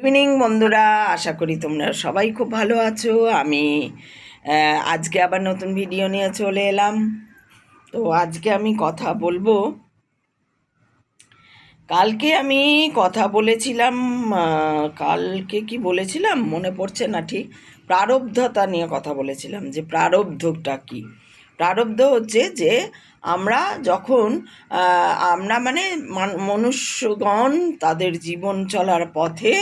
Evening বন্ধুরা, আশা করি তোমরা সবাই খুব ভালো আছো। আমি আজকে আবার নতুন ভিডিও নিয়ে চলে এলাম। তো আজকে আমি কথা বলবো, কালকে আমি কথা বলেছিলাম, কালকে কি বলেছিলাম মনে পড়ছে না ঠিক। প্রারব্ধতা নিয়ে কথা বলেছিলাম, যে প্রারব্ধটা কি। প্রারব্ধ হচ্ছে যে আমরা যখন আমরা মানে মনুষ্যগণ তাদের জীবন চলার পথে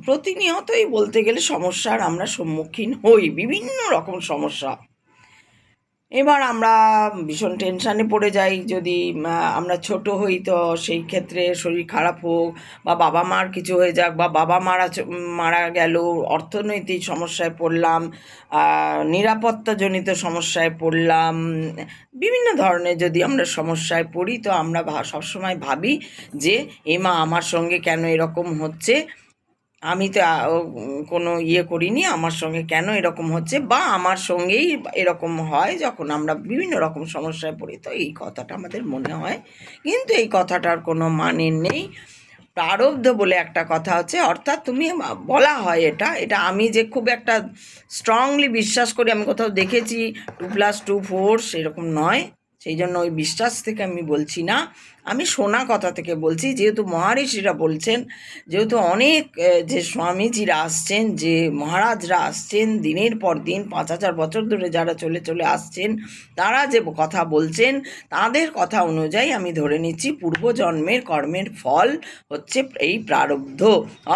প্রতিনিয়তই বলতে গেলে সমস্যার আমরা সম্মুখীন হই, বিভিন্ন রকম সমস্যা। এবার আমরা ভীষণ টেনশানে পড়ে যাই যদি আমরা ছোট হই, তো সেই ক্ষেত্রে শরীর খারাপ হোক বা বাবা মার কিছু হয়ে যাক, বা বাবা মারা গেল, অর্থনৈতিক সমস্যায় পড়লাম, নিরাপত্তাজনিত সমস্যায় পড়লাম, বিভিন্ন ধরনের যদি আমরা সমস্যায় পড়ি, তো আমরা সবসময় ভাবি যে এমা আমার সঙ্গে কেন এরকম হচ্ছে, আমি তো কোনো করিনি, আমার সঙ্গে কেন এরকম হচ্ছে, বা আমার সঙ্গেই এরকম হয় যখন আমরা বিভিন্ন রকম সমস্যায় পড়ি। তো এই কথাটা আমাদের মনে হয়, কিন্তু এই কথাটার কোনো মানে নেই। প্রারব্ধ বলে একটা কথা আছে, অর্থাৎ তুমি বলা হয় এটা এটা আমি যে খুব একটা স্ট্রংলি বিশ্বাস করি, আমি কোথাও দেখেছি 2+2=4 সেরকম নয়, সেই জন্য ওই বিশ্বাস থেকে আমি বলছি না, আমি শোনা কথা থেকে বলছি। যেহেতু মহারিষিরা বলছেন, যেহেতু অনেক যে স্বামীজিরা আসছেন, যে মহারাজরা আসছেন, দিনের পর দিন 5,000 বছর ধরে যারা চলে চলে আসছেন, তারা যে কথা বলছেন, তাদের কথা অনুযায়ী আমি ধরে নিচ্ছি পূর্বজন্মের কর্মের ফল হচ্ছে এই প্রারব্ধ।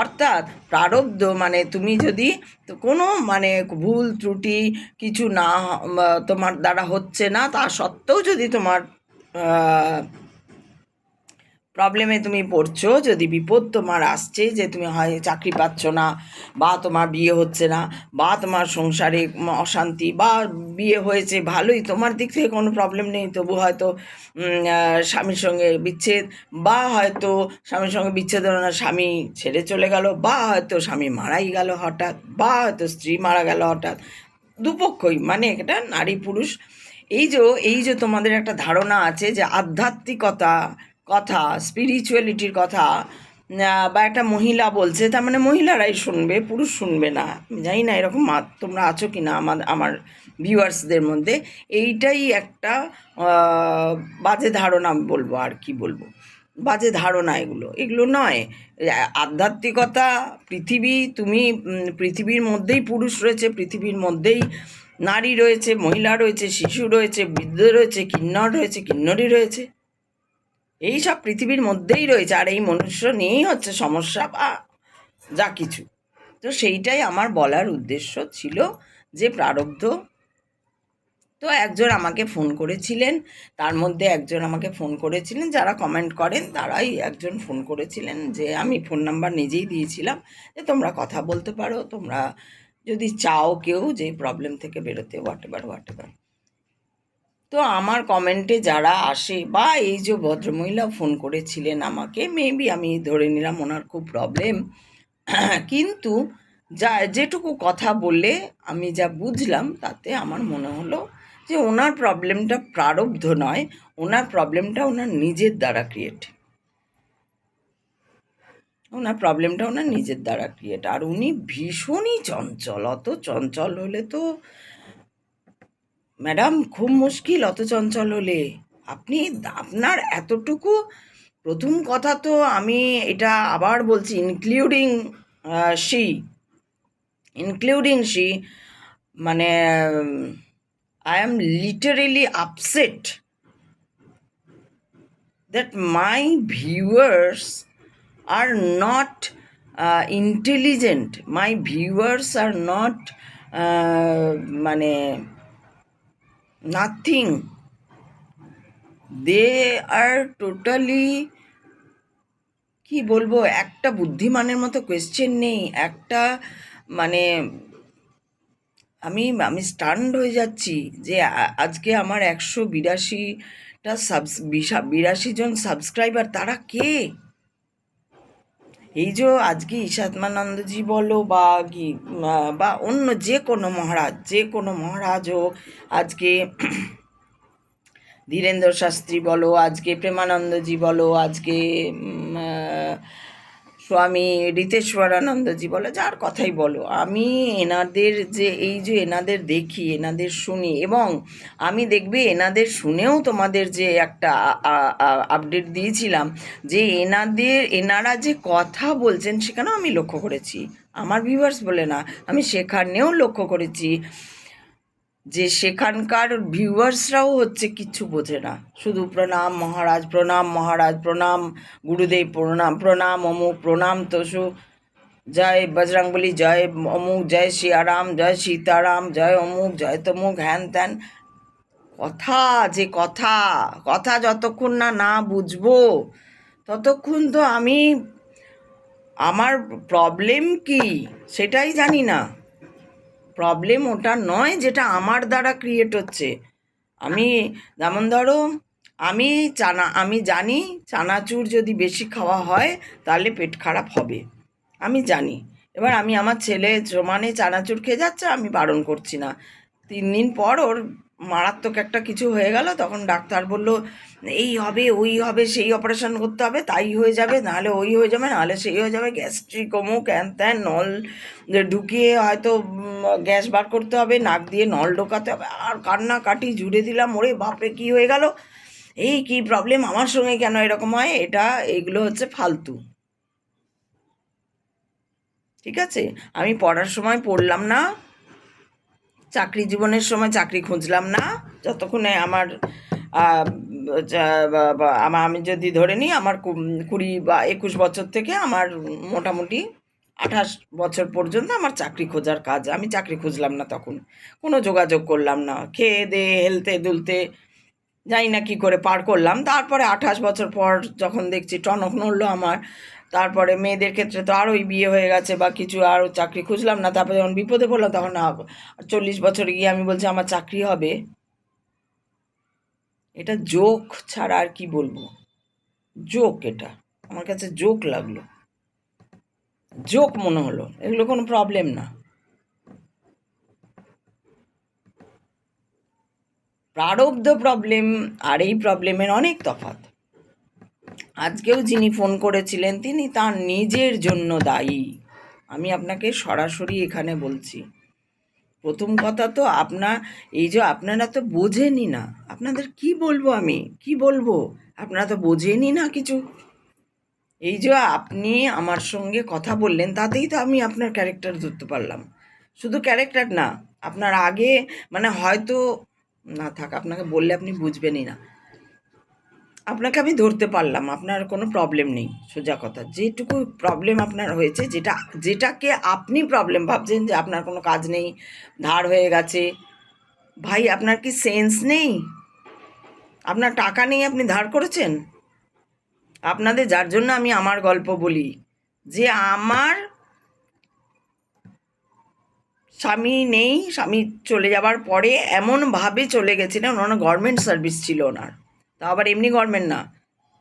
অর্থাৎ প্রারব্ধ মানে তুমি যদি তো কোনো মানে ভুল ত্রুটি কিছু না তোমার দ্বারা হচ্ছে না, তা সত্ত্বেও যদি তোমার প্রবলেমে তুমি পড়ছো, যদি বিপদ তোমার আসছে, যে তুমি হয় চাকরি পাচ্ছ না, বা তোমার বিয়ে হচ্ছে না, বা তোমার সংসারে অশান্তি, বা বিয়ে হয়েছে ভালোই, তোমার দিক থেকে কোনো প্রবলেম নেই, তবু হয়তো স্বামীর সঙ্গে বিচ্ছেদ, বা হয়তো স্বামীর সঙ্গে বিচ্ছেদ হলো না, স্বামী ছেড়ে চলে গেল, বা হয়তো স্বামী মারাই গেল হঠাৎ, বা হয়তো স্ত্রী মারা গেল হঠাৎ, দুপক্ষই, মানে এটা নারী পুরুষ। এই যে তোমাদের একটা ধারণা আছে যে আধ্যাত্মিকতা কথা, স্পিরিচুয়ালিটির কথা, বা একটা মহিলা বলছে, তার মানে মহিলারাই শুনবে, পুরুষ শুনবে না। আমি জানি না এরকম তোমরা আছো কি না আমার ভিউয়ার্সদের মধ্যে। এইটাই একটা বাজে ধারণা বলবো, আর কি বলবো, বাজে ধারণা। এগুলো নয়। আধ্যাত্মিকতা, পৃথিবী, তুমি পৃথিবীর মধ্যেই পুরুষ রয়েছে, পৃথিবীর মধ্যেই নারী রয়েছে, মহিলা রয়েছে, শিশু রয়েছে, বৃদ্ধ রয়েছে, কিন্নর রয়েছে, কিন্নরী রয়েছে, এই সব পৃথিবীর মধ্যেই রয়েছে। আর এই মনুষ্য নিয়েই হচ্ছে সমস্যা বা যা কিছু। তো সেইটাই আমার বলার উদ্দেশ্য ছিল, যে প্রারব্ধ। তো একজন আমাকে ফোন করেছিলেন, তার মধ্যে একজন আমাকে ফোন করেছিলেন, যারা কমেন্ট করেন তারাই একজন ফোন করেছিলেন, যে আমি ফোন নাম্বার নিজেই দিয়েছিলাম, যে তোমরা কথা বলতে পারো, তোমরা যদি চাও কেউ যে প্রবলেম থেকে বেরোতে, হোয়াট এভার। তো আমার কমেন্টে যারা আসে, বা এই যে ভদ্রমহিলা ফোন করেছিলেন আমাকে, মেবি আমি ধরে নিলাম ওনার খুব প্রবলেম, কিন্তু যেটুকু কথা বললে আমি যা বুঝলাম, তাতে আমার মনে হলো যে ওনার প্রবলেমটা প্রারব্ধ নয়, ওনার প্রবলেমটা ওনার নিজের দ্বারা ক্রিয়েট, আর উনি ভীষণই চঞ্চল। অত চঞ্চল হলে তো ম্যাডাম খুব মুশকিল, অত চঞ্চল হলে। আপনি আপনার এতটুকু, প্রথম কথা তো আমি এটা আবার বলছি, শি ইনক্লুডিং মানে I am literally upset that my viewers are not intelligent, my viewers are not মানে nothing, they are totally, কি বলবো, একটা বুদ্ধিমানের মতো কোয়েশ্চেন নেই, একটা মানে আমি আমি স্টান্ড হয়ে যাচ্ছি, যে আজকে আমার 182টা 82 জন সাবস্ক্রাইবার, তারা কে? এই যে আজকে ঈশাত্মানন্দজি বলো, বা কি বা অন্য যে কোনো মহারাজ হোক, আজকে ধীরেন্দ্র শাস্ত্রী বলো, আজকে প্রেমানন্দজি বলো, আজকে স্বামী রিতেশ্বরানন্দজি বলো, যার কথাই বলো, আমি এনাদের যে এই যে এনাদের দেখি, এনাদের শুনি, এবং আমি দেখবে এনাদের শুনেও তোমাদের যে একটা আপডেট দিয়েছিলাম যে এনারা যে কথা বলছেন সেখানেও আমি লক্ষ্য করেছি, আমার ভিউয়ার্স বলে না, আমি সেখানেও লক্ষ্য করেছি যে সেখানকার ভিউয়ার্সরাও হচ্ছে কিচ্ছু বোঝে না, শুধু প্রণাম মহারাজ, প্রণাম মহারাজ, প্রণাম গুরুদেব, প্রণাম প্রণাম অমুক, প্রণাম তসু, জয় বজরংবলী, জয় অমুক, জয় সিয়ারাম, জয় সীতারাম, জয় অমুক, জয় তমুক, হ্যান ত্যান। কথা যে কথা, কথা যতক্ষণ না না বুঝবো ততক্ষণ তো আমি আমার প্রবলেম কি সেটাই জানি না। প্রবলেম ওটা নয় যেটা আমার দ্বারা ক্রিয়েট হচ্ছে। আমি যেমন ধরো, আমি জানি চানাচুর যদি বেশি খাওয়া হয় তাহলে পেট খারাপ হবে, আমি জানি। এবার আমি আমার ছেলে সমানে চানাচুর খেয়ে যাচ্ছে, আমি বারণ করছি না। 3 দিন পর ওর মারাত্মক একটা কিছু হয়ে গেল, তখন ডাক্তার বলল এই হবে, ওই হবে, সেই অপারেশন করতে হবে, তাই হয়ে যাবে, নাহলে ওই হয়ে যাবে, নাহলে সেই হয়ে যাবে, গ্যাস্ট্রিক অমুক হ্যান ত্যান, নল ঢুকিয়ে হয়তো গ্যাস বার করতে হবে, নাক দিয়ে নল ঢোকাতে হবে, আর কান্নাকাটি জুড়ে দিলাম, ওরে বাপরে কী হয়ে গেল, এই কি প্রবলেম, আমার সঙ্গে কেন এরকম হয়, এগুলো হচ্ছে ফালতু। ঠিক আছে, আমি পড়ার সময় পড়লাম না, চাকরি জীবনের সময় চাকরি খুঁজলাম না, যতক্ষণে আমার আমি যদি ধরে নিই আমার 20 বা 21 বছর থেকে আমার মোটামুটি 28 বছর পর্যন্ত আমার চাকরি খোঁজার কাজ, আমি চাকরি খুঁজলাম না, তখন কোনো যোগাযোগ করলাম না, খেয়ে দিয়ে হেলতে দুলতে জানি না কী করে পার করলাম। তারপরে 28 বছর পর যখন দেখছি টনক নড়লো আমার, তারপরে মেয়েদের ক্ষেত্রে তো আরোই বিয়ে হয়ে গেছে বা কিছু, আরও চাকরি খুঁজলাম না, তারপরে যখন বিপদে পড়লাম তখন 40 বছরে গিয়ে আমি বলছি আমার চাকরি হবে। এটা জোক ছাড়া আর কি বলবো, জোক, এটা আমার কাছে জোক লাগলো, জোক মনে হলো, এগুলো কোনো প্রবলেম না। প্রারব্ধ প্রবলেম আর এই প্রবলেমের অনেক তফাৎ। আজকেও যিনি ফোন করেছিলেন তিনি তার নিজের জন্য দায়ী, আমি আপনাকে সরাসরি এখানে বলছি। প্রথম কথা তো এই যে আপনারা তো বোঝেনই না, আপনাদের কি বলবো, আমি কি বলবো, আপনারা তো বোঝেনই না কিছু। এই যে আপনি আমার সঙ্গে কথা বললেন তাতেই তো আমি আপনার ক্যারেক্টার ধরতে পারলাম। শুধু ক্যারেক্টার না, আপনার আগে মানে হয়তো না থাক, আপনাকে বললে আপনি বুঝবেনই না, আপনাকে আমি ধরতে পারলাম, আপনার কোনো প্রবলেম নেই, সোজা কথা। যেটুকু প্রবলেম আপনার হয়েছে, যেটাকে আপনি প্রবলেম ভাবছেন যে আপনার কোনো কাজ নেই, ধার হয়ে গেছে, ভাই আপনার কি সেন্স নেই? আপনার টাকা নেই, আপনি ধার করেছেন? আপনাদের যার জন্য আমি আমার গল্প বলি, যে আমার স্বামী নেই, স্বামী চলে যাবার পরে এমনভাবে চলে গেছিলেন, ওনার গভর্নমেন্ট সার্ভিস ছিল ওনার, তা আবার এমনি গভর্নমেন্ট না,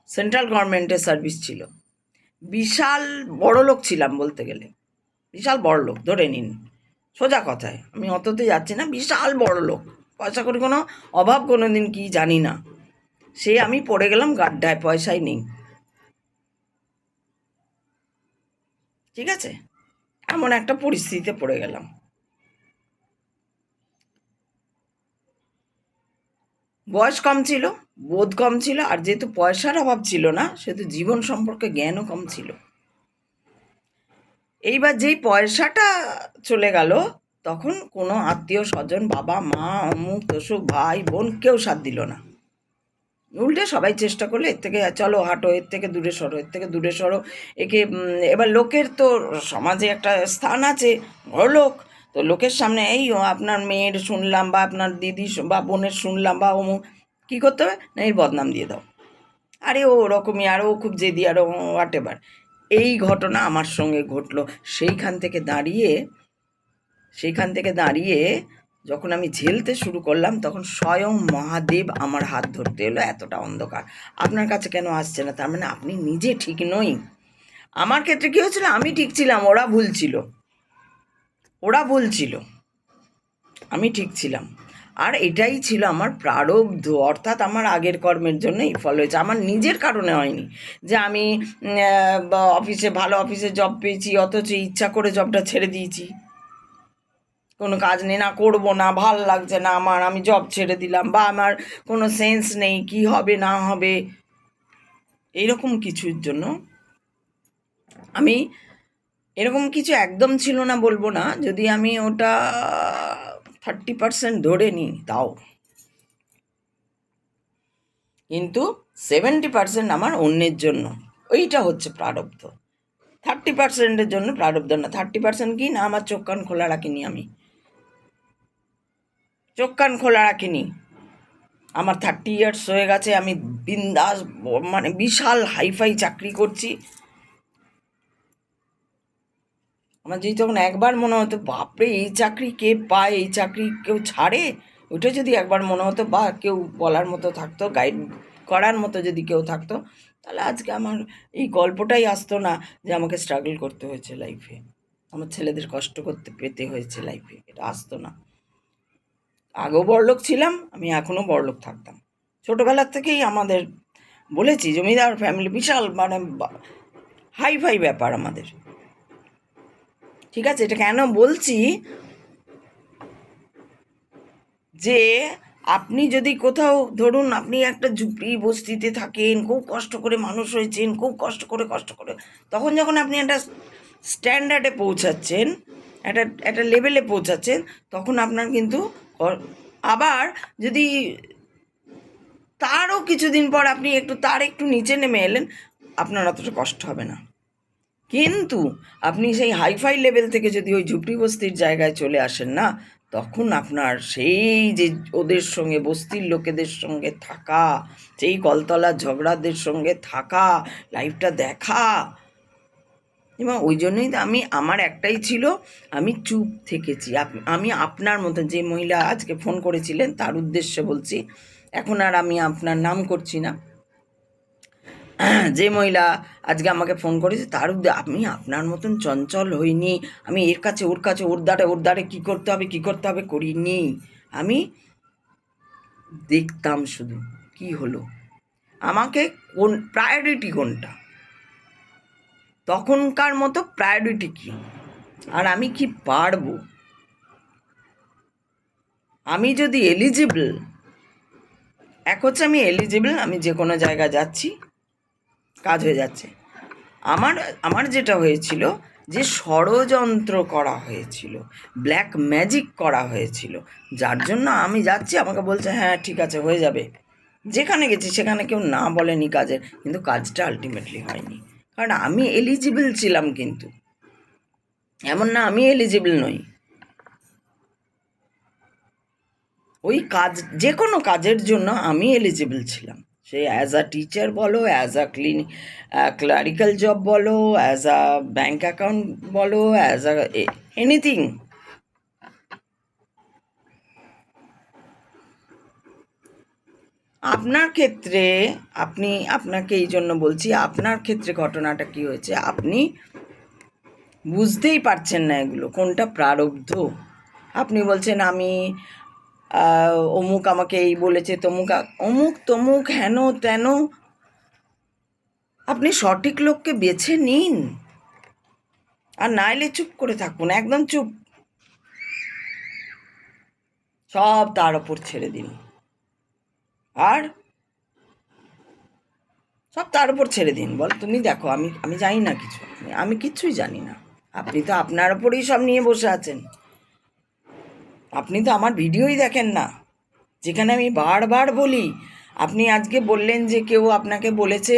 সেন্ট্রাল গভর্নমেন্টের সার্ভিস ছিল, বিশাল বড় লোক ছিলাম বলতে গেলে, বিশাল বড় লোক ধরে নিন, সোজা কথায়, আমি অততে যাচ্ছি না, বিশাল বড় লোক, পয়সা করে কোনো অভাব কোনো দিন কি জানি না, সে আমি পড়ে গেলাম গাড্ডায়, পয়সাই নেই। ঠিক আছে, এমন একটা পরিস্থিতিতে পড়ে গেলাম। বয়স কম ছিল, বোধ কম ছিল, আর যেহেতু পয়সার অভাব ছিল না সেহেতু জীবন সম্পর্কে জ্ঞানও কম ছিল। এইবার যেই পয়সাটা চলে গেল তখন কোনো আত্মীয় স্বজন, বাবা মা অমুক তসুক ভাই বোন কেউ সাথ দিল না, উল্টে সবাই চেষ্টা করলো এর থেকে চলো হাঁটো, এর থেকে দূরে সরো, এর থেকে দূরে সরো, একে এবার লোকের তো সমাজে একটা স্থান আছে, বড় লোক, তো লোকের সামনে এই আপনার মেয়ের শুনলাম বা আপনার দিদি বা বোনের শুনলাম বা অমুক, কী করতে হবে না, এই বদনাম দিয়ে দাও, আরে ও ওরকমই, আর ও খুব জেদি, আর হোয়াট এভার। এই ঘটনা আমার সঙ্গে ঘটলো। সেইখান থেকে দাঁড়িয়ে যখন আমি ঝেলতে শুরু করলাম তখন স্বয়ং মহাদেব আমার হাত ধরতে এলো, এতটা অন্ধকার আপনার কাছে কেন আসছে না, তার মানে আপনি নিজে ঠিক নই। আমার ক্ষেত্রে কী হয়েছিল, আমি ঠিক ছিলাম, ওরা ভুল ছিল, আমি ঠিক ছিলাম। আর এটাই ছিল আমার প্রারব্ধ, অর্থাৎ আমার আগের কর্মের জন্য এই ফল হয়েছে, আমার নিজের কারণে হয়নি। যে আমি অফিসে ভালো অফিসে জব পেয়েছি, অথচ ইচ্ছা করে জবটা ছেড়ে দিয়েছি, কোনো কাজ নেই, না করবো না, ভাল লাগছে না আমার, আমি জব ছেড়ে দিলাম, বা আমার কোনো সেন্স নেই কি হবে না হবে, এইরকম কিছুর জন্য আমি, এরকম কিছু একদম ছিল না বলবো না, যদি আমি ওটা 30% ধরে নিই তাও, কিন্তু 70% আমার অন্যের জন্য, ওইটা হচ্ছে প্রারব্ধ। 30%-এর জন্য প্রারব্ধ না। 30% কি না, আমার চোখ কান খোলা রাখিনি, আমি চোখ কান খোলা রাখিনি। আমার 30 ইয়ার্স হয়ে গেছে, আমি বিন্দাস মানে বিশাল হাইফাই চাকরি করছি। আমার যদি তখন একবার মনে হতো বাপরে এই চাকরি কে পায়, এই চাকরি কেউ ছাড়ে, ওটা যদি একবার মনে হতো, বা কেউ বলার মতো থাকতো, গাইড করার মতো যদি কেউ থাকতো, তাহলে আজকে আমার এই গল্পটাই আসতো না যে আমাকে স্ট্রাগল করতে হয়েছে লাইফে, আমার ছেলেদের কষ্ট করতে পেতে হয়েছে লাইফে, এটা আসতো না। আগেও বড়লোক ছিলাম, আমি এখনও বড়লোক থাকতাম। ছোটোবেলার থেকেই আমাদের, বলেছি, জমিদার ফ্যামিলি, বিশাল মানে হাই ফাই ব্যাপার আমাদের। ঠিক আছে, এটা কেন বলছি, যে আপনি যদি কোথাও ধরুন আপনি একটা ঝুপড়ি বস্তিতে থাকেন, খুব কষ্ট করে মানুষ হয়েছেন, খুব কষ্ট করে, তখন যখন আপনি একটা স্ট্যান্ডার্ডে পৌঁছাচ্ছেন, একটা লেভেলে পৌঁছাচ্ছেন, তখন আপনার কিন্তু আবার যদি তারও কিছুদিন পর আপনি তার একটু নিচে নেমে এলেন, আপনার অতটা কষ্ট হবে না। কিন্তু আপনি সেই হাইফাই লেভেল থেকে যদি ওই ঝুপড়ি বস্তির জায়গায় চলে আসেন না, তখন আপনার সেই যে ওদের সঙ্গে, বস্তির লোকেদের সঙ্গে থাকা, সেই কলতলা ঝগড়াদের সঙ্গে থাকা, লাইফটা দেখা, এবং ওই জন্যই তো আমার একটাই ছিল, আমি চুপ থেকেছি। আমি আপনার মতো, যে মহিলা আজকে ফোন করেছিলেন তার উদ্দেশ্যে বলছি, এখন আর আমি আপনার নাম করছি না, যে মহিলা আজকে আমাকে ফোন করেছে তার আমি আপনার মতন চঞ্চল হইনি, আমি এর কাছে ওর কাছে, ওর দ্বারে কী করতে হবে করিনি। আমি দেখতাম শুধু কি হলো, আমাকে কোন প্রায়োরিটি কোনটা, তখনকার মতো প্রায়োরিটি কী, আর আমি কি পারবো, আমি যদি এলিজিবল, এক হচ্ছে আমি এলিজিবল, আমি যে কোনো জায়গায় যাচ্ছি, কাজ হয়ে যাচ্ছে। আমার যেটা হয়েছিল, যে ষড়যন্ত্র করা হয়েছিল, ব্ল্যাক ম্যাজিক করা হয়েছিল, যার জন্য আমি যাচ্ছি, আমাকে বলছে হ্যাঁ ঠিক আছে হয়ে যাবে, যেখানে গেছি সেখানে কেউ না বলেনি কাজের, কিন্তু কাজটা আলটিমেটলি হয়নি, কারণ আমি এলিজিবল ছিলাম, কিন্তু এমন না আমি এলিজিবল নই। ওই কাজ, যে কোনো কাজের জন্য আমি এলিজিবল ছিলাম, সে অ্যাজ আ টিচার বলো, অ্যাজ আ ক্লারিক্যাল জব বলো, অ্যাজ আ ব্যাঙ্ক অ্যাকাউন্ট বলো, অ্যাজ আ এনিথিং। আপনার ক্ষেত্রে, আপনাকে এই জন্য বলছি, আপনার ক্ষেত্রে ঘটনাটা কি হয়েছে, আপনি বুঝতেই পারছেন না এগুলো কোনটা প্রারব্ধ। আপনি বলছেন আমি অমুক আমাকে এই বলেছে, অমুক তমুক হেন তেন, আপনি সঠিক লোককে বেছে নিন, আর না এলে চুপ করে থাকুন, একদম চুপ, সব তার ওপর ছেড়ে দিন, আর সব তার উপর ছেড়ে দিন, বল তুমি দেখো, আমি জানি না কিছু, আমি কিচ্ছুই জানি না, আপনি তো আপনার ওপরেই সব নিয়ে বসে আছেন, আপনি তো আমার ভিডিওই দেখেন না, যেখানে আমি বারবার বলি। আপনি আজকে বললেন যে কেউ আপনাকে বলেছে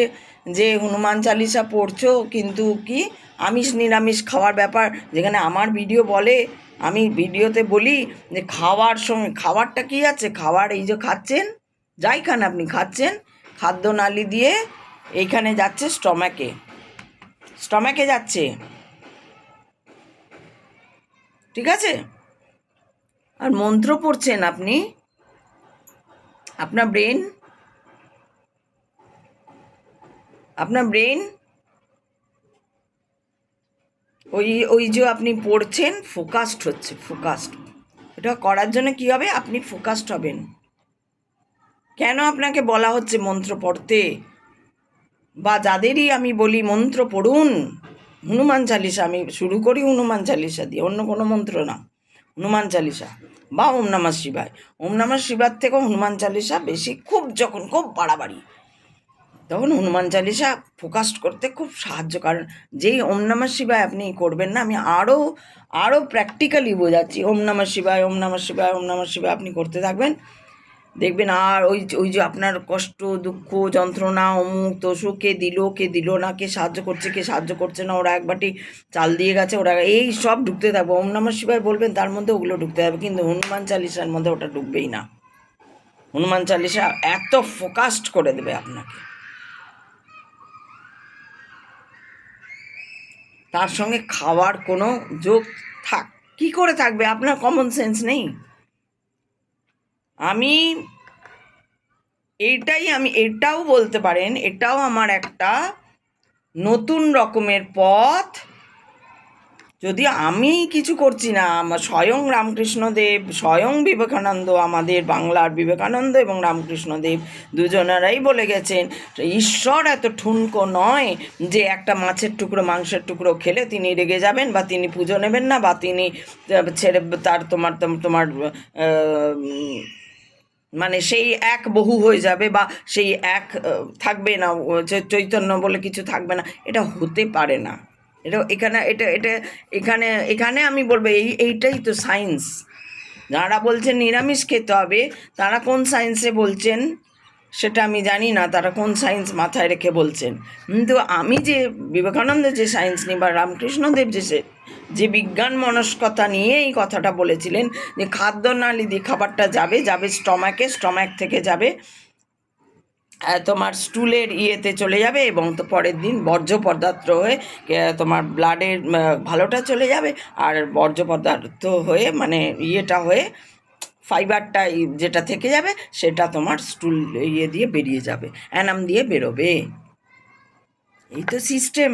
যে হনুমান চালিসা পড়ছো, কিন্তু কি আমিষ নিরামিষ খাওয়ার ব্যাপার, যেখানে আমার ভিডিও বলে, আমি ভিডিওতে বলি যে খাওয়ার সঙ্গে, খাওয়ারটা কি আছে, খাওয়ার এই যে খাচ্ছেন, যাই খান আপনি খাচ্ছেন, খাদ্যনালী দিয়ে এইখানে যাচ্ছে স্টমাকে যাচ্ছে, ঠিক আছে, আর মন্ত্র পড়ছেন আপনি, আপনার ব্রেন ওই ওই যে আপনি পড়ছেন, ফোকাসড হচ্ছে, ফোকাসড, এটা করার জন্য কি হবে, আপনি ফোকাসড হবেন। কেন আপনাকে বলা হচ্ছে মন্ত্র পড়তে, বা যাদেরই আমি বলি মন্ত্র পড়ুন, হনুমান চালিসা, আমি শুরু করি হনুমান চালিসা দিয়ে, অন্য কোনো মন্ত্র না, হনুমান চালিসা বা ওম নমঃ শিবায়। ওম নমঃ শিবার থেকেও হনুমান চালিসা বেশি, খুব যখন খুব বাড়াবাড়ি তখন হনুমান চালিসা ফোকাসড করতে খুব সাহায্য। কারণ যেই ওম নমঃ শিবায় আপনি করবেন না, আমি আরও আরও প্র্যাকটিক্যালি বোঝাচ্ছি, ওম নমঃ শিবায়, ওম নমঃ শিবায়, ওম নমঃ শিবায় আপনি করতে থাকবেন, দেখবেন আর ওই ওই যে আপনার কষ্ট, দুঃখ, যন্ত্রণা, অমুক তসুক, কে দিল না, কে সাহায্য করছে, কে সাহায্য করছে না, ওরা এক বাটি চাল দিয়ে গেছে, ওরা এই সব ঢুকতে থাকবে। ওম নমঃ শিবায় বলবেন, তার মধ্যে ওগুলো ঢুকতে থাকবে, কিন্তু হনুমান চালিসার মধ্যে ওটা ঢুকবেই না। হনুমান চালিসা এত ফোকাসড করে দেবে আপনাকে, তার সঙ্গে খাওয়ার কোনো যোগ থাক কি করে থাকবে? আপনার কমন সেন্স নেই? আমি এটাও বলতে পারেন, এটাও আমার একটা নতুন রকমের পথ। যদি আমি কিছু করছি না, আমার স্বয়ং রামকৃষ্ণদেব, স্বয়ং বিবেকানন্দ, আমাদের বাংলার বিবেকানন্দ এবং রামকৃষ্ণদেব দুজনেরাই বলে গেছেন, ঈশ্বর এত ঠুনকো নয় যে একটা মাছের টুকরো, মাংসের টুকরো খেলে তিনি রেগে যাবেন, বা তিনি পুজো নেবেন না, বা তিনি ছেড়ে তার তোমার তোমার মানে সেই এক বহু হয়ে যাবে, বা সেই এক থাকবে না, চৈতন্য বলে কিছু থাকবে না। এটা হতে পারে না। এখানে আমি বলবো এইটাই তো সায়েন্স। যারা বলছেন নিরামিষ খেতে হবে, তারা কোন সায়েন্সে বলছেন সেটা আমি জানি না, তারা কোন সায়েন্স মাথায় রেখে বলছেন। কিন্তু আমি যে বিবেকানন্দ যে সায়েন্স নিয়ে, বা রামকৃষ্ণদেব যে বিজ্ঞান মনস্কতা নিয়ে এই কথাটা বলেছিলেন, যে খাদ্যনালী দিয়ে খাবারটা যাবে স্টমাক থেকে যাবে তোমার স্টুলের ইয়েতে চলে যাবে, এবং তো পরের দিন বর্জ্য পদার্থ হয়ে তোমার ব্লাডের ভালোটা চলে যাবে, আর বর্জ্য পদার্থ হয়ে মানে ইয়েটা হয়ে ফাইবারটা যেটা থেকে যাবে সেটা তোমার স্টুল ইয়ে দিয়ে বেরিয়ে যাবে, অ্যানাম দিয়ে বেরোবে। এই তো সিস্টেম।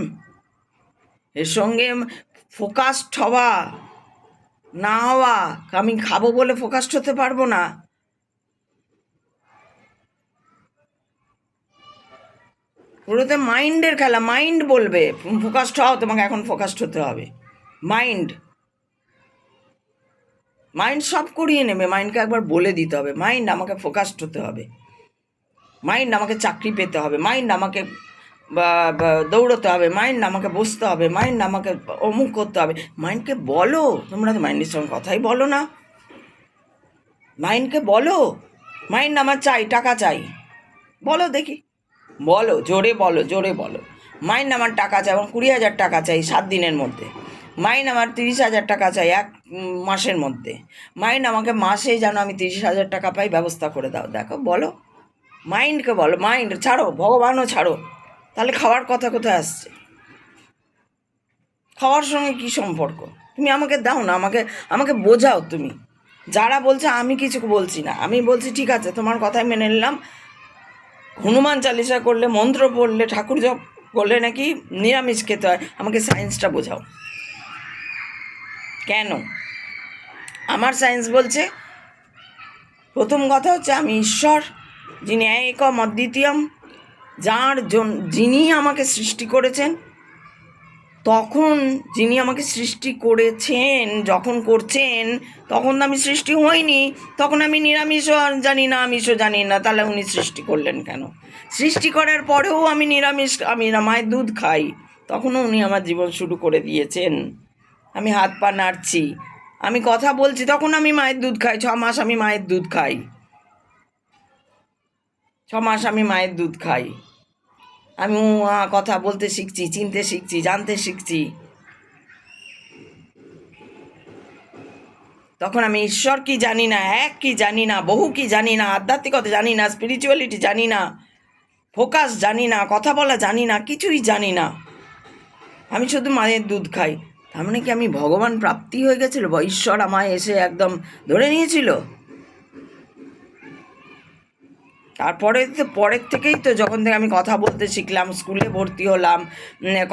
এর সঙ্গে ফোকাসড হওয়া না হওয়া, আমি খাবো বলে ফোকাসড হতে পারবো না। পুরোতে মাইন্ডের খেলা। মাইন্ড বলবে ফোকাসড হও, তোমাকে এখন ফোকাসড হতে হবে। মাইন্ড সব করিয়ে নেবে। মাইন্ডকে একবার বলে দিতে হবে, মাইন্ড আমাকে ফোকাসড হতে হবে, মাইন্ড আমাকে চাকরি পেতে হবে, মাইন্ড আমাকে দৌড়তে হবে, মাইন্ড আমাকে বসতে হবে, মাইন্ড আমাকে অমুক করতে হবে। মাইন্ডকে বলো, তোমরা তো মাইন্ডের সঙ্গে কথাই বলো না। মাইন্ডকে বলো, মাইন্ড আমার চাই, টাকা চাই, বলো দেখি, বলো জোরে বলো, মাইন্ড আমার টাকা চাই, আমার 20,000 টাকা চাই 7 দিনের মধ্যে, মাইন্ড আমার 30,000 টাকা চাই 1 মাসের মধ্যে, মাইন্ড আমাকে মাসে যেন আমি 30,000 টাকা পাই ব্যবস্থা করে দাও। দেখো বলো, মাইন্ডকে বলো। মাইন্ড ছাড়ো, ভগবানও ছাড়ো, তাহলে খাওয়ার কথা কোথায় আসছে? খাওয়ার সঙ্গে কি সম্পর্ক? তুমি আমাকে দাও না, আমাকে বোঝাও তুমি। যারা বলছে আমি কিছু বলছি না, আমি বলছি ঠিক আছে, তোমার কথাই মেনে নিলাম, হনুমান চালিসা করলে, মন্ত্র পড়লে, ঠাকুর জপ করলে নাকি নিরামিষ খেতে হয়। আমাকে সায়েন্সটা বোঝাও কেন? আমার সায়েন্স বলছে, প্রথম কথা হচ্ছে আমি ঈশ্বর, যিনি একম অদ্বিতীয়ম, যিনি আমাকে সৃষ্টি করেছেন, তখন যিনি আমাকে সৃষ্টি করেছেন, যখন করছেন তখন আমি সৃষ্টি হইনি, তখন আমি নিরামিষও জানি না, আমিষও জানি না, তাহলে উনি সৃষ্টি করলেন কেন? সৃষ্টি করার পরেও আমি নিরামিষ, আমি মায়ের দুধ খাই, তখনও উনি আমার জীবন শুরু করে দিয়েছেন। আমি হাত পা নাড়ছি, আমি কথা বলছি, তখন আমি মায়ের দুধ খাই। 6 মাস আমি মায়ের দুধ খাই, 6 মাস আমি মায়ের দুধ খাই। আমি কথা বলতে শিখছি, চিনতে শিখছি, জানতে শিখছি। তখন আমি ঈশ্বর কি জানি না, এক কি জানি না, বহু কি জানি না, আধ্যাত্মিকতা জানি না, স্পিরিচুয়ালিটি জানি না, ফোকাস জানি না, কথা বলা জানি না, কিছুই জানি না। আমি শুধু মায়ের দুধ খাই। তার মানে কি আমি ভগবান প্রাপ্তি হয়ে গেছিল, বা ঈশ্বর আমায় এসে একদম ধরে নিয়েছিল? তারপরে তো পরের থেকেই তো যখন থেকে আমি কথা বলতে শিখলাম, স্কুলে ভর্তি হলাম,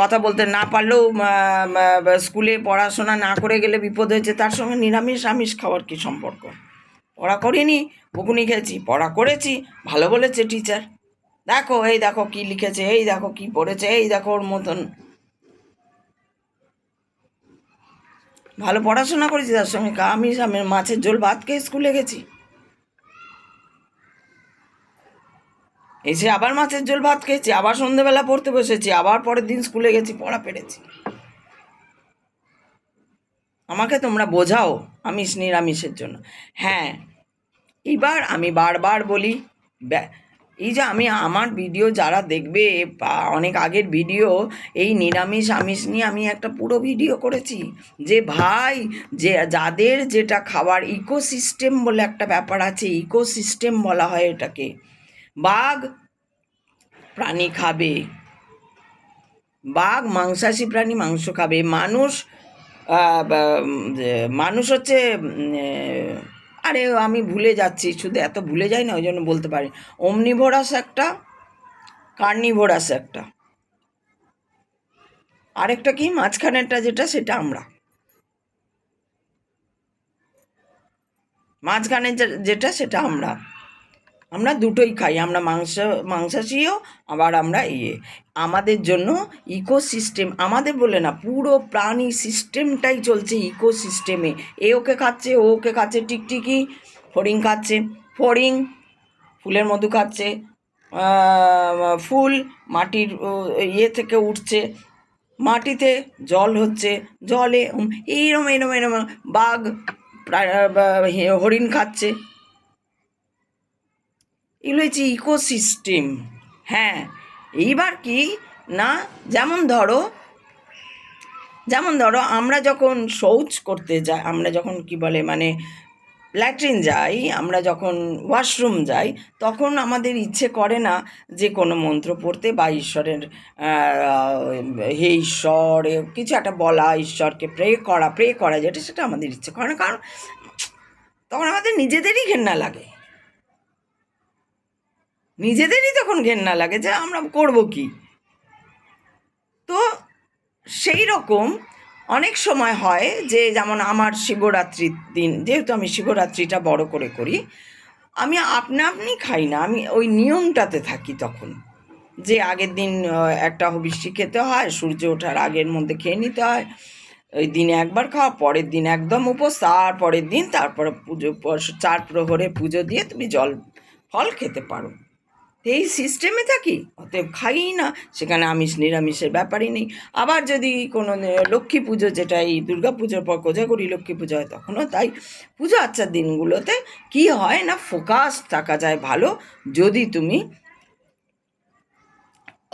কথা বলতে না পারলেও স্কুলে পড়াশোনা না করে গেলে বিপদ হয়েছে, তার সঙ্গে নিরামিষ আমিষ খাওয়ার কী সম্পর্ক? পড়া করিনি, বকুনি খেয়েছি, পড়া করেছি, ভালো বলেছে টিচার, দেখো এই দেখো কি লিখেছে, এই দেখো কি পড়েছে, এই দেখো ওর মতন ভালো পড়াশোনা করেছি, তার সঙ্গে আমিষ মাছের ঝোল ভাত খেয়ে স্কুলে গেছি, এসে আবার মাছের ঝোল ভাত খেয়েছি, আবার সন্ধেবেলা পড়তে বসেছি, আবার পরের দিন স্কুলে গেছি, পড়া পেরেছি। আমাকে তোমরা বোঝাও আমিষ নিরামিষের জন্য। হ্যাঁ, এবার আমি বারবার বলি, এই যে আমি আমার ভিডিও যারা দেখবে, অনেক আগের ভিডিও, এই নিরামিষ আমিষ নিয়ে আমি একটা পুরো ভিডিও করেছি, যে ভাই যে যাদের যেটা খাবার ইকোসিস্টেম বলে একটা ব্যাপার আছে, ইকোসিস্টেম বলা হয় এটাকে। বাঘ প্রাণী খাবে, বাঘ মাংসাশী প্রাণী মাংস খাবে, মানুষ মানুষ হচ্ছে আরে আমি ভুলে যাচ্ছি, শুধু এত ভুলে যাই না, ওই জন্য বলতে পারি, অমনিভোরাস একটা, কার্নিভোরাস একটা, আরেকটা কি মাঝখানেরটা যেটা, সেটা আমরা, মাঝখানে যেটা সেটা আমরা দুটোই খাই, আমরা মাংসাশীও, আবার আমরা আমাদের জন্য ইকোসিস্টেম, আমাদের বলে না, পুরো প্রাণী সিস্টেমটাই চলছে ইকোসিস্টেমে। এ ওকে খাচ্ছে, ও ওকে খাচ্ছে, টিকটিকি ফড়িং খাচ্ছে, ফড়িং ফুলের মধু খাচ্ছে, ফুল মাটির থেকে উঠছে, মাটিতে জল হচ্ছে, জলে এইরম এরম এরম, বাঘ হরিণ খাচ্ছে, এগুলো হচ্ছে ইকোসিস্টেম। হ্যাঁ, এইবার কি না, যেমন ধরো আমরা যখন শৌচ করতে যাই, আমরা যখন কি বলে মানে ল্যাট্রিন যাই, আমরা যখন ওয়াশরুম যাই, তখন আমাদের ইচ্ছে করে না যে কোনো মন্ত্র পড়তে বা ঈশ্বরের হে ঈশ্বর কিছু একটা বলা, ঈশ্বরকে প্রে করা যেটা, সেটা আমাদের ইচ্ছে করে না, কারণ তখন আমাদের নিজেদেরই ঘেন্না লাগে, নিজেদেরই তখন ঘেন্না লাগে যে আমরা করব কি। তো সেই রকম অনেক সময় হয় যে, যেমন আমার শিবরাত্রির দিন, যেহেতু আমি শিবরাত্রিটা বড় করে করি, আমি আপনি খাই না, আমি ওই নিয়মটাতে থাকি তখন, যে আগের দিন একটা হবিষ্যি খেতে হয়, সূর্য ওঠার আগের মধ্যে খেয়ে নিতে হয়, ওই দিনে একবার খাওয়া, পরের দিন একদম উপোস, তার পরের দিন তারপরে পুজো, 4 প্রহরে পুজো দিয়ে তুমি জল ফল খেতে পারো। এই সিস্টেমে থাকি, অতএব খাই না, সেখানে আমিষ নিরামিষের ব্যাপারই নেই। আবার যদি কোনো লক্ষ্মী পুজো, যেটা এই দুর্গা পুজোর পর কোজাগরি লক্ষ্মী পুজো হয়, তখনও তাই। পুজো আচ্ছার দিনগুলোতে কি হয় না, ফোকাস থাকা যায় ভালো, যদি তুমি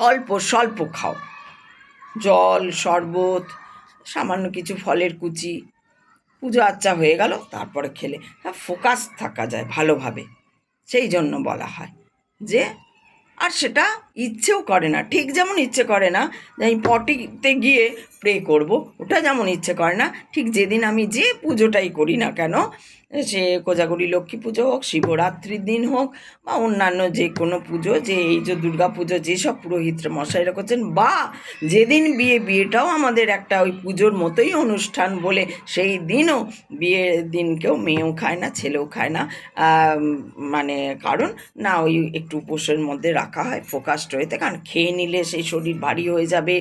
অল্প স্বল্প খাও, জল শরবত, সামান্য কিছু ফলের কুচি, পুজো আচ্ছা হয়ে গেল, তারপরে খেলে ফোকাস থাকা যায় ভালোভাবে। সেই জন্য বলা হয় যে, আর সেটা ইচ্ছেও করে না, ঠিক যেমন ইচ্ছে করে না যে আমি পটিতে গিয়ে প্রে করব, ওটা যেমন ইচ্ছে করে না, ঠিক যেদিন আমি যে পুজোটাই করি না কেন, সে কোজাগরি লক্ষ্মী পুজো হোক, শিবরাত্রির দিন হোক, বা অন্যান্য যে কোনো পুজো, যে এই যে দুর্গা পুজো যেসব পুরোহিতরা মশাইরা করছেন, বা যেদিন বিয়েটাও আমাদের একটা ওই পুজোর মতোই অনুষ্ঠান বলে, সেই দিনও বিয়ের দিন কেউ মেয়েও খায় না, ছেলেও খায় না, মানে কারণ না, ওই একটু উপোসের মধ্যে রাখা হয় ফোকাসড হয়েতে, কারণ খেয়ে নিলে সেই শরীর ভারী হয়ে যাবে,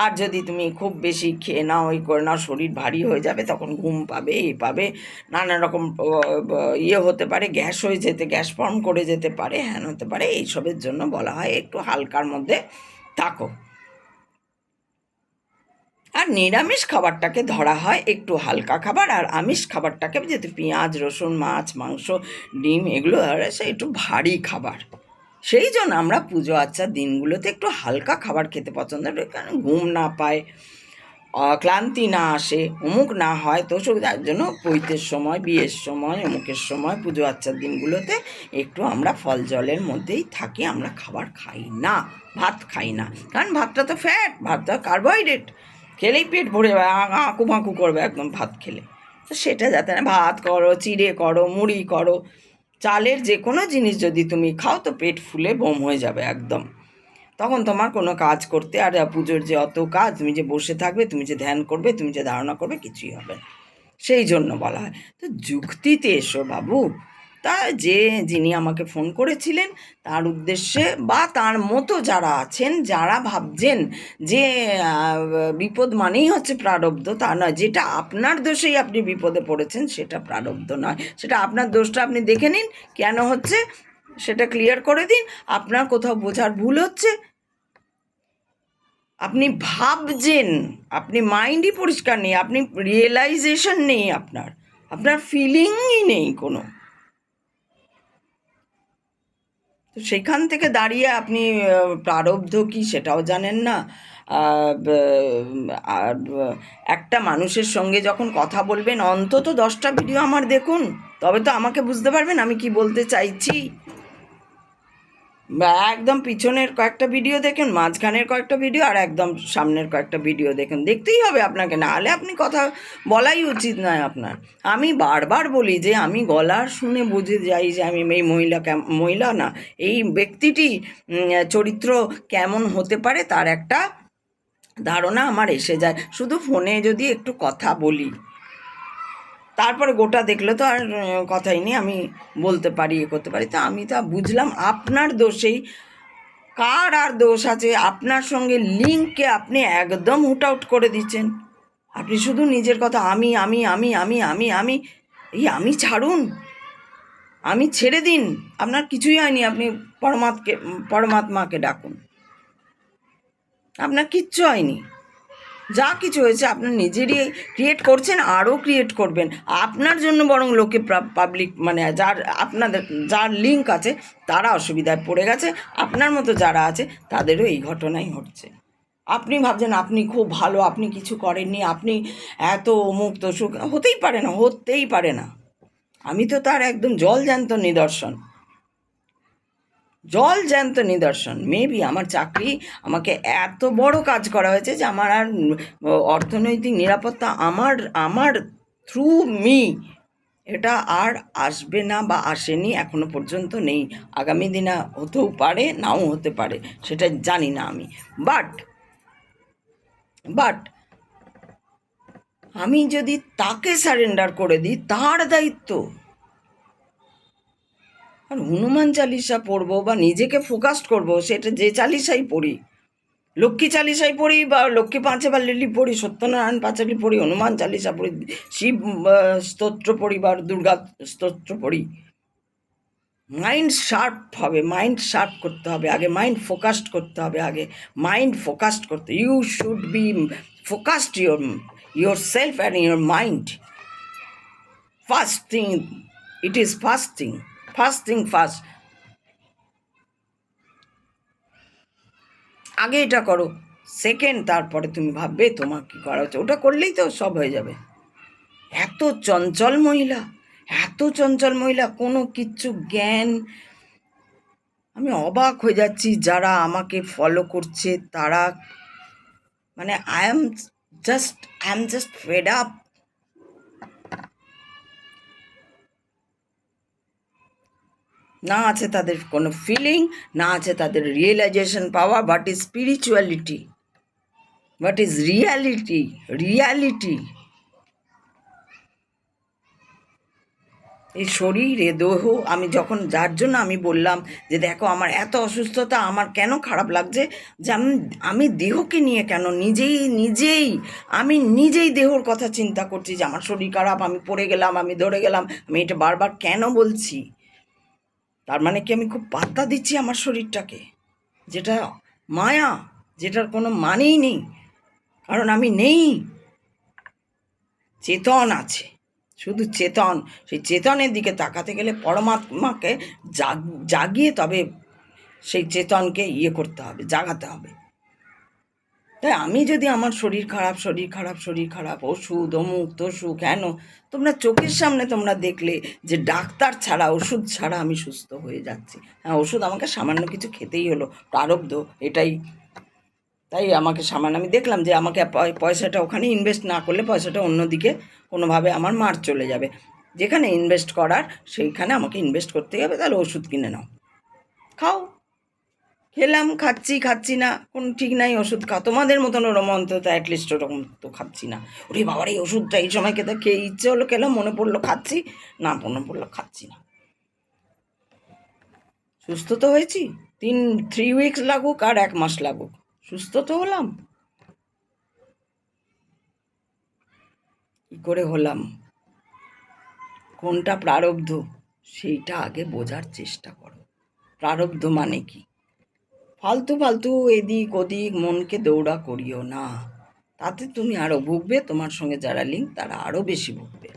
আর যদি তুমি খুব বেশি খেয়ে নাও, ওই করে নাও, শরীর ভারী হয়ে যাবে, তখন ঘুম পাবে, পাবে, নানা রকম হতে পারে, গ্যাস হয়ে যেতে, গ্যাস ফর্ম করে যেতে পারে, হ্যান হতে পারে, এইসবের জন্য বলা হয় একটু হালকার মধ্যে থাকো। আর নিরামিষ খাবারটাকে ধরা হয় একটু হালকা খাবার, আর আমিষ খাবারটাকে, যেহেতু পেঁয়াজ রসুন মাছ মাংস ডিম এগুলো সে একটু ভারী খাবার, সেই জন্য আমরা পুজো আচ্চার দিনগুলোতে একটু হালকা খাবার খেতে পছন্দ করি, কারণ ঘুম না পায়, ক্লান্তি না আসে, অমুক না হয়, তো যার জন্য পৈতের সময়, বিয়ের সময়, অমুকের সময়, পুজো আচ্চার দিনগুলোতে একটু আমরা ফল জলের মধ্যেই থাকি, আমরা খাবার খাই না, ভাত খাই না, কারণ ভাতটা তো ফ্যাট, ভাতটা কার্বোহাইড্রেট, খেলেই পেট ভরে আঁকু বাঁকু করবে একদম ভাত খেলে, তো সেটা যাতে না, ভাত করো, চিড়ে করো, মুড়ি করো, চালের যে কোনো জিনিস যদি তুমি খাও তো পেট ফুলে বোম হয়ে যাবে একদম। তখন তোমার কোনো কাজ করতে আর পুজোর যে অত কাজ, তুমি যে বসে থাকবে, তুমি যে ধ্যান করবে, তুমি যে ধারণা করবে, কিছুই হবে না। সেই জন্য বলা হয়। তো যুক্তিতে এসো বাবু। তা যিনি আমাকে ফোন করেছিলেন, তার উদ্দেশ্যে বা তার মতো যারা আছেন, যারা ভাবছেন যে বিপদ মানেই হচ্ছে প্রারব্ধ, তা নয়। যেটা আপনার দোষেই আপনি বিপদে পড়েছেন সেটা প্রারব্ধ নয়, সেটা আপনার দোষটা আপনি দেখে নিন কেন হচ্ছে, সেটা ক্লিয়ার করে দিন। আপনার কোথাও বোঝার ভুল হচ্ছে, আপনি ভাবছেন, আপনি মাইন্ডই পরিষ্কার নেই, আপনি রিয়েলাইজেশন নেই, আপনার আপনার ফিলিংই নেই কোনো। তো সেখান থেকে দাঁড়িয়ে আপনি প্রারব্ধ কি সেটাও জানেন না। আর একটা মানুষের সঙ্গে যখন কথা বলবেন, অন্তত 10টা ভিডিও আমার দেখুন, তবে তো আমাকে বুঝতে পারবেন আমি কি বলতে চাইছি। বা একদম পিছনের কয়েকটা ভিডিও দেখুন, মাঝখানের কয়েকটা ভিডিও, আর একদম সামনের কয়েকটা ভিডিও দেখুন। দেখতেই হবে আপনাকে, না হলে আপনি কথা বলাই উচিত নয় আপনার। আমি বারবার বলি যে আমি গলা শুনে বুঝে যাই যে আমি এই মহিলা না, এই ব্যক্তিটি চরিত্র কেমন হতে পারে তার একটা ধারণা আমার এসে যায়, শুধু ফোনে যদি একটু কথা বলি। তারপরে গোটা দেখলে তো আর কথাই নেই, আমি বলতে পারি, করতে পারি। তা আমি তা বুঝলাম আপনার দোষেই। কার আর দোষ আছে? আপনার সঙ্গে লিঙ্ককে আপনি একদম হুট আউট করে দিচ্ছেন। আপনি শুধু নিজের কথা আমি আমি আমি আমি আমি আমি এই আমি ছাড়ুন, আমি ছেড়ে দিন। আপনার কিছুই হয়নি, আপনি পরমাত্মাকে ডাকুন। আপনার কিচ্ছু হয়নি, যা কিছু হয়েছে আপনার নিজেরই ক্রিয়েট করছেন, আরও ক্রিয়েট করবেন। আপনার জন্য বরং লোকে পাবলিক মানে যার লিঙ্ক আছে তারা অসুবিধায় পড়ে গেছে, আপনার মতো যারা আছে তাদেরও এই ঘটনাই ঘটছে। আপনি ভাবছেন আপনি খুব ভালো, আপনি কিছু করেননি, আপনি এত অমুক তসুক, হতেই পারে না, হতেই পারে না। আমি তো তার একদম জলজ্যান্ত নিদর্শন, জলজ্যান্ত নিদর্শন। মেবি আমার চাকরি, আমাকে এত বড় কাজ করা হয়েছে যে আমার আর অর্থনৈতিক নিরাপত্তা আমার আমার থ্রু মি এটা আর আসবে না, বা আসেনি এখনো পর্যন্ত, নেই। আগামী দিনে হতেও পারে, নাও হতে পারে, সেটা জানি না আমি। বাট আমি যদি তাকে সারেন্ডার করে দিই, তার দায়িত্ব। আর হনুমান চালিসা পড়বো বা নিজেকে ফোকাসড করবো, সেটা যে চালিসাই পড়ি, লক্ষ্মী চালিসাই পড়ি বা লক্ষ্মী পাঁচে বা লিলি পড়ি, সত্যনারায়ণ পাঁচালি পড়ি, হনুমান চালিসা পড়ি, শিব স্তোত্র পড়ি বা দুর্গা স্তোত্র পড়ি, মাইন্ড শার্প হবে, মাইন্ড শার্প করতে হবে আগে, মাইন্ড ফোকাসড করতে হবে আগে, মাইন্ড ফোকাসড করতে, you should be focused your self and your mind. First thing, it is first thing first. আগে এটা করো, সেকেন্ড তারপরে তুমি ভাববে তোমার কী করা হচ্ছে, ওটা করলেই তো সব হয়ে যাবে। এত চঞ্চল মহিলা, এত চঞ্চল মহিলা, কোনো কিচ্ছু জ্ঞান। আমি অবাক হয়ে যাচ্ছি যারা আমাকে ফলো করছে তারা, মানে I am just fed up. না আছে তাদের কোনো ফিলিং, না আছে তাদের রিয়েলাইজেশন পাওয়া, what is spirituality, what is reality. এই শরীর, এ দেহ, আমি যখন, যার জন্য আমি বললাম যে দেখো আমার এত অসুস্থতা, আমার কেন খারাপ লাগছে, যে আমি দেহকে নিয়ে কেন আমি নিজেই দেহর কথা চিন্তা করছি যে আমার শরীর খারাপ, আমি পড়ে গেলাম, আমি ধরে গেলাম, আমি এটা বারবার কেন বলছি। তার মানে কি আমি খুব পাত্তা দিচ্ছি আমার শরীরটাকে, যেটা মায়া, যেটার কোনো মানেই নেই, কারণ আমি নেই, চেতন আছে, শুধু চেতন। সেই চেতনের দিকে তাকাতে গেলে পরমাত্মাকে জাগিয়ে তবে সেই চেতনকে করতে হবে, জাগাতে হবে। তাই আমি যদি আমার শরীর খারাপ, ওষুধ অমুক তসুক কেন, তোমরা চোখের সামনে তোমরা দেখলে যে ডাক্তার ছাড়া, ওষুধ ছাড়া আমি সুস্থ হয়ে যাচ্ছি। হ্যাঁ, ওষুধ আমাকে সামান্য কিছু খেতেই হলো, প্রারব্ধ এটাই। তাই আমাকে সামান্য, আমি দেখলাম যে আমাকে পয়সাটা ওখানে ইনভেস্ট না করলে পয়সাটা অন্যদিকে কোনোভাবে আমার মার চলে যাবে। যেখানে ইনভেস্ট করার সেইখানে আমাকে ইনভেস্ট করতে হবে, তাহলে ওষুধ কিনে নাও, খাও। খেলাম, খাচ্ছি না কোনো ঠিক নাই, ওষুধ খাও। তোমাদের মতন ওরম অন্তত অ্যাটলিস্ট ওরকম তো খাচ্ছি না। ওরে বাবার এই ওষুধটা এই সময় খেতে, খেয়ে ইচ্ছে হলো খেলাম, মনে পড়লো খাচ্ছি, না মনে পড়লো খাচ্ছি না। সুস্থ তো হয়েছি, 3 উইকস লাগুক আর 1 মাস লাগুক, সুস্থ তো হলাম। কি করে হলাম, কোনটা প্রারব্ধ সেইটা আগে বোঝার চেষ্টা করো। প্রারব্ধ মানে কি? ফালতু ফালতু এদিক ওদিক মনকে দৌড়া করিও না, তাতে তুমি আরো ভুগবে, তোমার সঙ্গে যারা লিঙ্ক তারা আরো বেশি ভুগবে।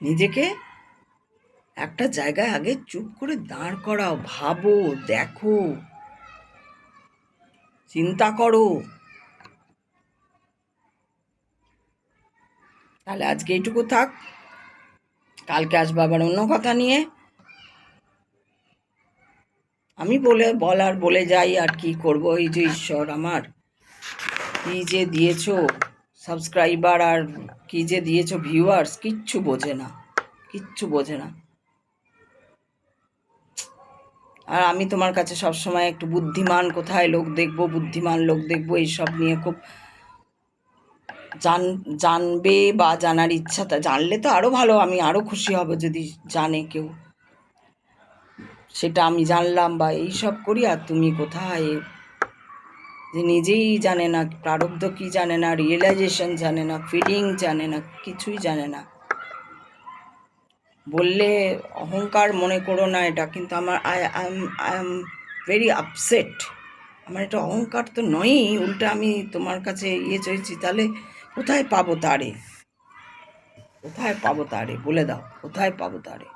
নিজেকে একটা জায়গায় আগে চুপ করে দাঁড় করাও, ভাবো, দেখো, চিন্তা করো। তাহলে আজকে এইটুকু থাক, কালকে আসবো আবার অন্য কথা নিয়ে। আমি বলে যাই, আর কি করব। এই যে ঈশ্বর আমার কি যে দিয়েছো সাবস্ক্রাইবার, আর কি যে দিয়েছো ভিউয়ার্স, কিচ্ছু বোঝে না, কিচ্ছু বোঝে না। আর আমি তোমার কাছে সবসময় একটু বুদ্ধিমান কোথায় লোক দেখবো, বুদ্ধিমান লোক দেখবো, এইসব নিয়ে খুব জানবে বা জানার ইচ্ছাটা, জানলে তো আরও ভালো, আমি আরও খুশি হব যদি জানে কেউ। সেটা আমি জানলাম বা এইসব করি, আর তুমি কোথায়, যে নিজেই জানে না প্রারব্ধ কি, জানে না রিয়েলাইজেশন, জানে না ফিলিং, জানে না, কিছুই জানে না। বললে অহংকার মনে করো না এটা, কিন্তু আমার আই এম ভেরি আপসেট। আমার এটা অহংকার তো নয়ই, উল্টা আমি তোমার কাছে চাইছি। তাহলে কোথায় পাবো তারে, কোথায় পাবো তারে বলে দাও, কোথায় পাবো তারে?